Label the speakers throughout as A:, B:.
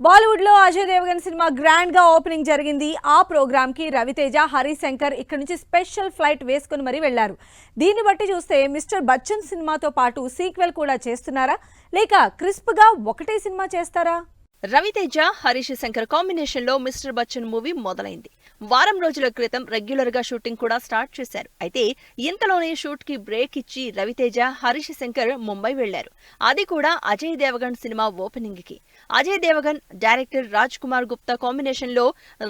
A: బాలీవుడ్ లో Ajay Devgan cinema grand గా opening జరిగింది. ఆ ప్రోగ్రామ్ కి రవితేజ, హరిశంకర్ ఇక్కడ నుంచి స్పెషల్ ఫ్లైట్ వేసుకుని మరీ వెళ్లారు. దీన్ని బట్టి చూస్తే మిస్టర్ బచ్చన్ సినిమాతో పాటు సీక్వెల్ కూడా చేస్తున్నారా, లేక క్రిస్ప్ గా ఒకటే సినిమా చేస్తారా?
B: రవితేజ, హరీష్ శంకర్ కాంబినేషన్ లో మిస్టర్ బచ్చన్ మూవీ మొదలైంది. వారం రోజుల క్రితం రెగ్యులర్ గా షూటింగ్ కూడా స్టార్ట్ చేశారు. అయితే ఇంతలోనే షూట్ కి బ్రేక్ ఇచ్చి రవితేజ, హరీష్ శంకర్ ముంబై వెళ్లారు. అది కూడా అజయ్ దేవగన్ సినిమా ఓపెనింగ్ కి. అజయ్ దేవగన్, డైరెక్టర్ రాజ్ కుమార్ గుప్తా కాంబినేషన్ లో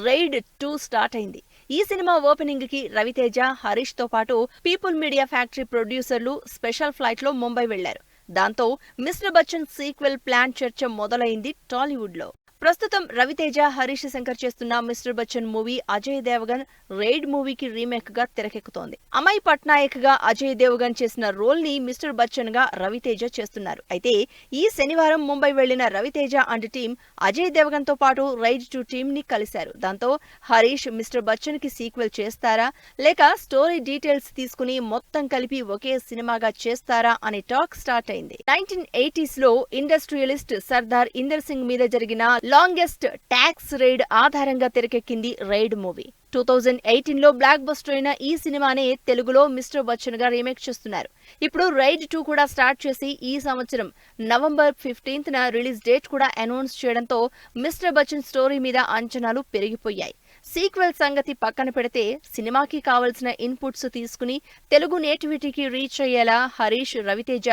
B: రైడ్ 2 స్టార్ట్ అయింది. ఈ సినిమా ఓపెనింగ్ కి రవితేజ, హరీష్ తో పాటు పీపుల్ మీడియా ఫ్యాక్టరీ ప్రొడ్యూసర్లు స్పెషల్ ఫ్లైట్ లో ముంబై వెళ్లారు. దాంతో మిస్టర్ బచ్చన్ సీక్వెల్ ప్లాన్ చర్చ మొదలైంది టాలీవుడ్ లో. ప్రస్తుతం రవితేజ, హరీష్ శంకర్ చేస్తున్న mister Bachchan movie Ajay Devgan Raid మూవీకి రీమేక్ గా తెరకెక్కుతోంది. అమయ్ పట్నాయక్ గా అజయ్ దేవగన్ చేసిన రోల్ ని మిస్టర్ బచ్చన్ గా రవితేజ చేస్తున్నారు. అయితే ఈ శనివారం ముంబై వెళ్లిన రవితేజ అండ్ టీం అజయ్ దేవగన్ తో పాటు రైడ్ 2 టీం ని కలిశారు. దాంతో హరీష్ మిస్టర్ బచ్చన్ కి సీక్వెల్ చేస్తారా, లేక స్టోరీ డీటెయిల్స్ తీసుకుని మొత్తం కలిపి ఒకే సినిమాగా చేస్తారా అనే టాక్ స్టార్ట్ అయింది. 1980s లో ఇండస్ట్రియలిస్ట్ సర్దార్ ఇందర్ సింగ్ మీద జరిగిన లాంగెస్ట్ ట్యాక్స్ రైడ్ ఆధారంగా తెరకెక్కింది రైడ్ మూవీ. 2018 లో బ్లాక్ బస్టర్ అయిన ఈ సినిమానే తెలుగులో మిస్టర్ బచ్చన్ గా రీమేక్ చేస్తున్నారు. ఇప్పుడు రైడ్ 2 కూడా స్టార్ట్ చేసి ఈ సంవత్సరం నవంబర్ 15న రిలీజ్ డేట్ కూడా అనౌన్స్ చేయడంతో మిస్టర్ బచ్చన్ స్టోరీ మీద అంచనాలు పెరిగిపోయాయి. సీక్వెల్ సంగతి పక్కన పెడితే సినిమాకి కావలసిన ఇన్పుట్స్ తీసుకుని తెలుగు నేటివిటీకి రీచ్ అయ్యేలా హరీష్, రవితేజ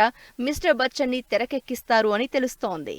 B: మిస్టర్ బచ్చన్ ని తెరకెక్కిస్తారు అని తెలుస్తోంది.